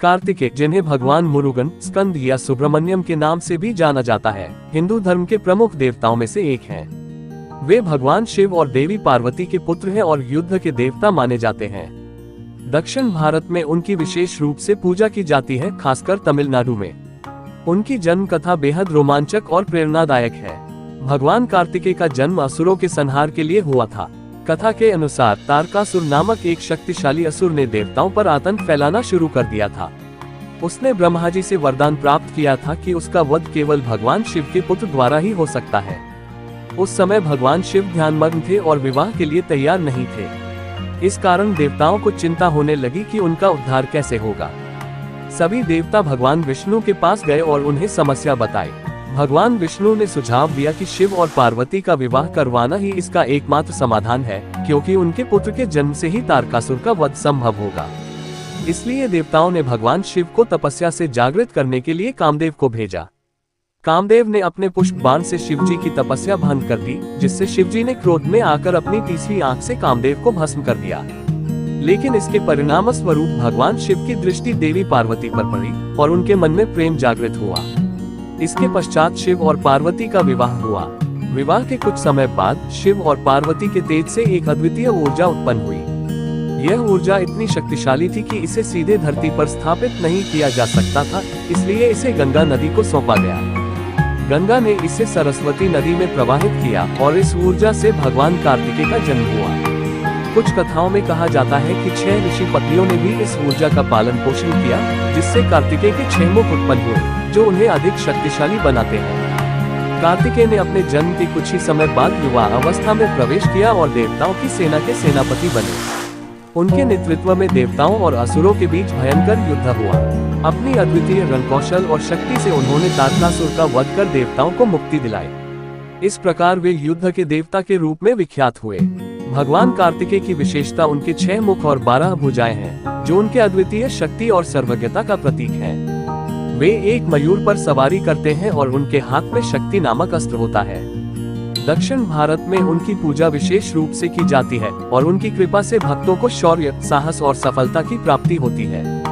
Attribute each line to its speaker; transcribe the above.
Speaker 1: कार्तिकेय, जिन्हें भगवान मुरुगन, स्कंद या सुब्रमण्यम के नाम से भी जाना जाता है, हिंदू धर्म के प्रमुख देवताओं में से एक हैं। वे भगवान शिव और देवी पार्वती के पुत्र हैं और युद्ध के देवता माने जाते हैं। दक्षिण भारत में उनकी विशेष रूप से पूजा की जाती है, खासकर तमिलनाडु में। उनकी जन्म कथा बेहद रोमांचक और प्रेरणादायक है। भगवान कार्तिकेय का जन्म असुरों के संहार के लिए हुआ था। कथा के अनुसार तारकासुर नामक एक शक्तिशाली असुर ने देवताओं पर आतंक फैलाना शुरू कर दिया था। उसने ब्रह्मा जी से वरदान प्राप्त किया था कि उसका वध केवल भगवान शिव के पुत्र द्वारा ही हो सकता है। उस समय भगवान शिव ध्यानमग्न थे और विवाह के लिए तैयार नहीं थे। इस कारण देवताओं को चिंता होने लगी कि उनका उद्धार कैसे होगा। सभी देवता भगवान विष्णु के पास गए और उन्हें समस्या बताई। भगवान विष्णु ने सुझाव दिया कि शिव और पार्वती का विवाह करवाना ही इसका एकमात्र समाधान है, क्योंकि उनके पुत्र के जन्म से ही तारकासुर का वध संभव होगा। इसलिए देवताओं ने भगवान शिव को तपस्या से जागृत करने के लिए कामदेव को भेजा। कामदेव ने अपने पुष्प बाण से शिवजी की तपस्या भंग कर दी, जिससे शिवजी ने क्रोध में आकर अपनी तीसरी आंख से कामदेव को भस्म कर दिया। लेकिन इसके परिणाम स्वरूप भगवान शिव की दृष्टि देवी पार्वती पर पड़ी और उनके मन में प्रेम जागृत हुआ। इसके पश्चात शिव और पार्वती का विवाह हुआ। विवाह के कुछ समय बाद शिव और पार्वती के तेज से एक अद्वितीय ऊर्जा उत्पन्न हुई। यह ऊर्जा इतनी शक्तिशाली थी कि इसे सीधे धरती पर स्थापित नहीं किया जा सकता था, इसलिए इसे गंगा नदी को सौंपा गया। गंगा ने इसे सरस्वती नदी में प्रवाहित किया और इस ऊर्जा से भगवान कार्तिकेय का जन्म हुआ। कुछ कथाओं में कहा जाता है कि 6 ऋषि पत्नियों ने भी इस ऊर्जा का पालन पोषण किया, जिससे कार्तिकेय के 6 मुख उत्पन्न हुए, जो उन्हें अधिक शक्तिशाली बनाते हैं। कार्तिकेय ने अपने जन्म के कुछ ही समय बाद विवाह अवस्था में प्रवेश किया और देवताओं की सेना के सेनापति बने। उनके नेतृत्व में देवताओं और असुरों के बीच भयंकर युद्ध हुआ। अपनी अद्वितीय रणकौशल और शक्ति से उन्होंने तारकासुर का वध कर देवताओं को मुक्ति दिलाई। इस प्रकार वे युद्ध के देवता के रूप में विख्यात हुए। भगवान कार्तिकेय की विशेषता उनके 6 मुख और 12 भुजाएं हैं, जो उनके अद्वितीय शक्ति और सर्वज्ञता का प्रतीक है। वे एक मयूर पर सवारी करते हैं और उनके हाथ में शक्ति नामक अस्त्र होता है। दक्षिण भारत में उनकी पूजा विशेष रूप से की जाती है और उनकी कृपा से भक्तों को शौर्य, साहस और सफलता की प्राप्ति होती है।